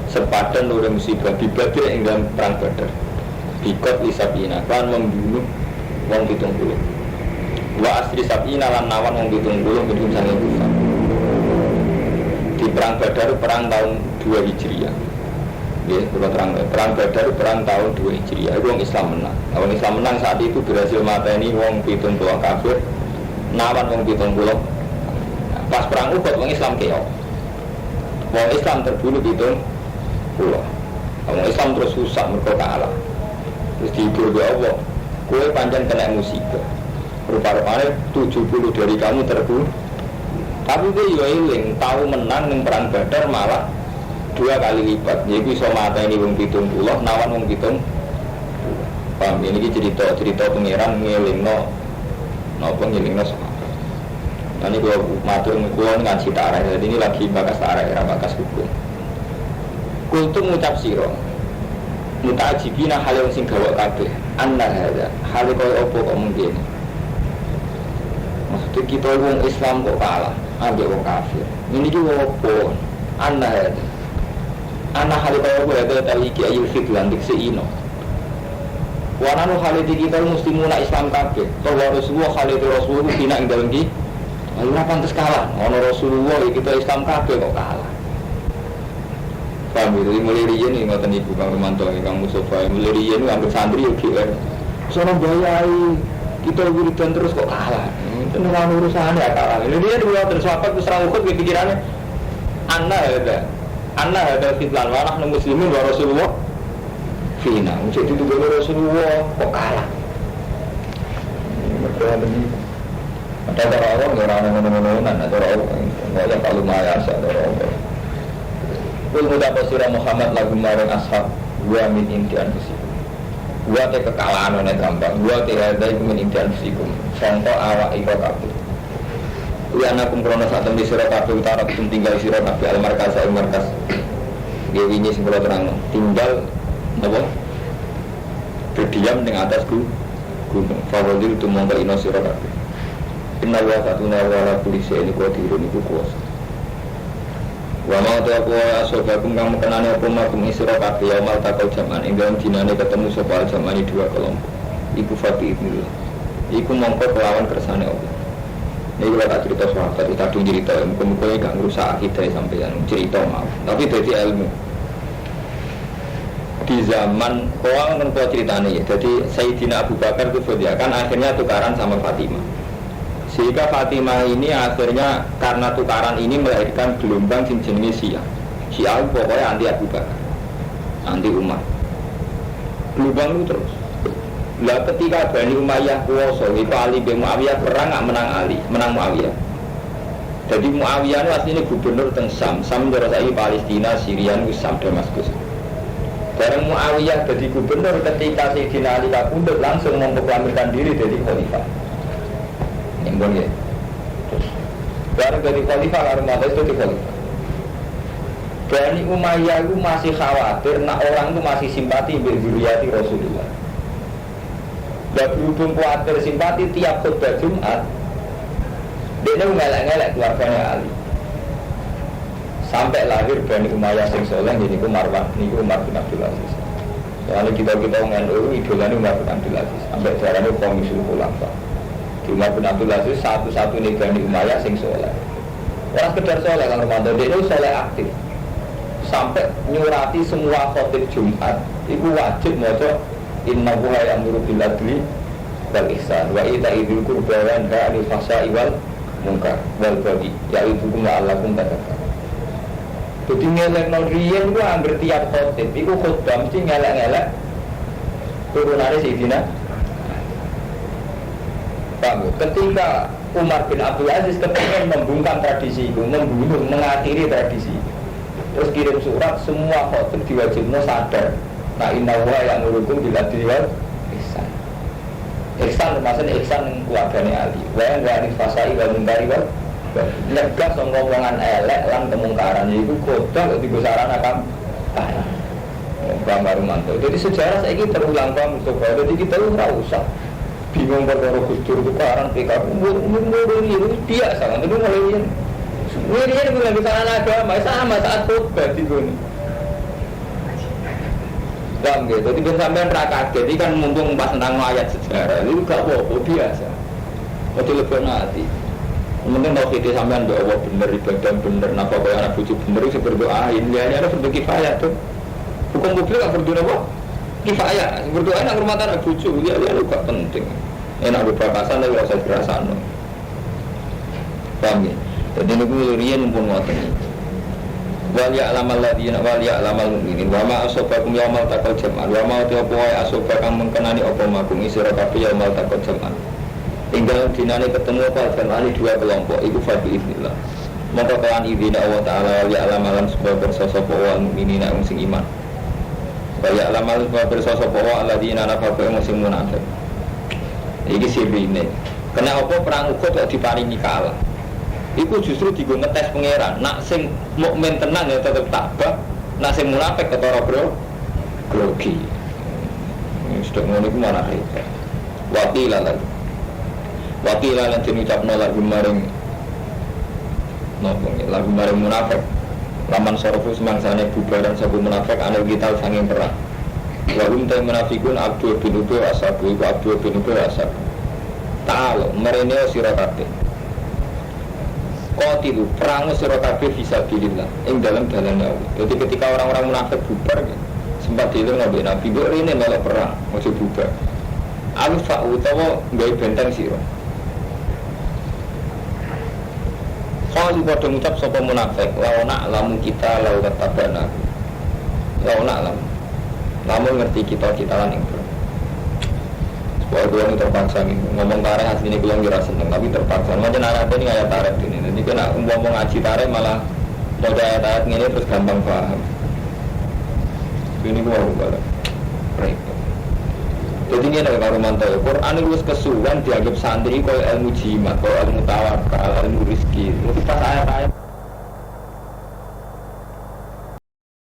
Speaker 1: Sepadan lorone musibah dibadir ing dalam perang Badar. Ikut isabina kan membunuh wong 70. Wa asri sabina lan nawan wong 70 gedung sange kufar. perang Badar perang tahun 2 Hijriah. Ya, perang Badar perang tahun 2 Hijriah. Itu orang Islam menang. Orang Islam menang saat itu berhasil mateni wong 70 kafir, nawan wong 70. Pas perang Uhud wong Islam keok. Wong Islam terbunuh 70. Wong Islam terus susah mergo kalah. Terus dihibur oleh Allah. Kowe pancen kena musibah. Rupa-rupanya 70 dari kamu terbunuh. Tapi dia juga iling, tahu menang yang perang Badar malah 2 kali lipat. Jadi iso mateni wong 70, nawan wong 70. Paham? Ini cerita pengiran ngelingno sahabat. Nanti kalau matur ngulon ngaji tarikh, jadi ini lagi bakas tarikh, bakas hukum. Kultum ngucap siro, mutajibina hal yang sing gawak kabeh, anna hada, hal kaya apa kok mungkin. Maksudnya kita orang Islam kok kalah, ambil orang kafir. Ini juga apa? Anna hada, anna hal kaya apa ada taliki ayul fitlan diksi ino. Wananu hal itu kita muslimuna Islam kabeh. Kalau Rasulullah hal itu Rasulullah bina ing dalem iki. Ayo pantes kalah. Ono Rasulullah kita Islam kabeh kok kalah. Paham itu, mulai riyen ini ngoten ibu Kang Romanto, Kang Mustafa, mulai riyen itu hampir santri ya GR. Sono bayai, kita wiridan terus kok kalah. Itu ora urusane ya kalah. Ini dia dua terus apa terus ra ukut pikirannya. Anna ada fitlan wa nahnu muslimin wa Rasulullah fina. Mesti dituduh Rasulullah kok kalah. Ada orang ngono-ngonoan, ada orang yang kalau mayasa, ada orang. Kul mudapasira Muhammad lagu marang ashab gua min intian fisikum gua te kekalahan oleh gampang gua te ada iku min intian fisikum contoh awak iko kabeh lianakum krono saat tembi sira kabeh utara tinggal sira kabeh al-markas ini sing kula terang tinggal apa berdiam ning atas gunung fawadil tu mongko ino sira kabeh inna wa satuna wa kulisi ini qadirun iku kuwasa. Wa ma ta'ala asobakum kang kenane apa makum isra kabeh ya mal takau jaman ing dalem dinane ketemu sapa jamani 2 kelompok iku fati ibnillah iku mongko kelawan kersane Allah. Ini kalau tak cerita sahabat itu tadi cerita muka-muka gak ngerusak akidah sampeyan cerita maaf tapi dari ilmu di zaman koang kan ceritanya ya jadi Sayyidina Abu Bakar itu dia kan akhirnya tukaran sama Fatimah. Sehingga Fatimah ini akhirnya karena tukaran ini melahirkan gelombang jenenge Syiah pokoknya anti Abu Bakar, anti Umar. Gelombang itu terus. Lah ketika Bani Umayyah kuwasa, itu Ali bin Muawiyah perang nggak menang Ali, menang Muawiyah. Jadi Muawiyah itu aslinya gubernur teng Sam terasai Palestina, Syria, Sam, Damaskus. Bareng Muawiyah jadi gubernur ketika Sayyidina Ali kabundut langsung memproklamirkan diri jadi khalifah. Boleh. Baru dari khalifah lalu mata itu di khalifah. Bani Umayyah itu masih khawatir, nak orang itu masih simpati berzuriati Rasulullah. Dan berhubung khawatir simpati tiap khutbah Jumat, dia ngelak-ngelak keluarganya Ali. Sampai lahir Bani Umayyah sing soleh, jadi Marwan, ini Umar bin Abdul Aziz. Soalnya kita mengenal idolanya Umar bin Abdul Aziz, sampai caranya Komisul Khulafa. Umar bin Abdul Aziz satu-satunya Bani Umayyah sing soleh. Orang sekedar soleh kan Romanto, dia itu soleh aktif. Sampai nyurati semua khotib Jumat, itu wajib maca inna huwa ya'muru bil adli wal ihsan wa ita'i dzil qurba wa yanha 'anil fahsya'i wal munkar wal baghi ya'idukum la'allakum tadhakkarun. Jadi ngelekno riyen ku anggere tiap khotib iku khutbah mesti ngelek-ngelek turunane Sayyidina. Ketika Umar bin Abdul Aziz kepingin membungkam tradisi itu, membunuh, mengakhiri tradisi, terus kirim surat semua khotib diwajibno sadar. Nah inna wa yang ngurukum bila diwal ihsan. Ihsan maksudnya ihsan yang keluarganya Ali. Wa yang gani fasai wa mungkari wa nyegah ngomongan elek lan kemungkaran itu kota di besaran akan gambar mantu. Jadi sejarah saya ini terulang Pak Mustafa. Jadi kita ora usah bingung perkara Gusdur tukaran PKB itu biasa kan itu mulai ini bukan bicara agama sama saat khutbah di sini kan gitu jadi sampean ra kaget kan mumpung pas tentang ayat sejarah itu gak apa-apa biasa betul lebih nanti Sementing tauhid sampean mbek Allah bener, ibadah bener, napa kaya anak bojo bener iso berdoain. Liyane ada fardu kifayah tuh. Hukum publik kan fardu apa? Kifayah. Berdoa nang rumah anak bojo ya gak penting. Enak berbakasan tapi rasa dirasakno. Paham ya? Jadi niku riyen pun ngoten. Wal ya'lamal ladzina wal ya'lamal mu'minin wa ma asabakum yaumal taqal jam'an wa ma tiapa wae asabakang mengkenani apa makum sira kabeh yaumal taqal jam'an. Tinggal dinane ketemu apa jam'an dua kelompok iku fa bi idznillah. Monggo kawan izin Allah taala wal ya'lamal sebab bersosok wa mukminin wong sing iman. Wa ya'lamal sebab bersosok wa alladzina nafaqu wong sing munafik. Iki sirine. Kena apa perang Uhud kok diparingi kalah. Iku justru digo ngetes pangeran. Nak sing mukmin tenan ya tetep tabah, nak sing munafik ketara bro grogi. Sudah ngono iku mana repot. Wakilan lan diucapno lagu maring nopo lagu maring munafik. Laman sorofu semangsane bubaran sabu munafik anil kita sanging perang. Wahum ta munafikun Abdul bin Ubay asabu iku Abdul bin Ubay asab. Ta'ala merene sira kabeh. Qatilu perang sira kabeh fisabilillah ing dalam dalan Allah. Jadi ketika orang-orang munafik bubar sempat dhewe nabi nabi kok rene malah perang ojo bubar. Alfa utawa gawe benteng sira. Kalau padha ngucap sapa munafik launa lamu kita lau katabana. Launa lam. Lamun ngerti kita lan ing wah gue ini terpaksa gitu. Ngomong tarik aslinya gue ngira seneng tapi terpaksa macam anak ini kayak tarik ini jadi kena ngomong ngaji tarik malah mau kayak tarik ini terus gampang paham ini gue mau balik repot jadi ini ada kalau mantau Quran itu kesuwan dianggap santri kalau ilmu jimat kalau ilmu tawakal ilmu rizki mungkin pas ayat-ayat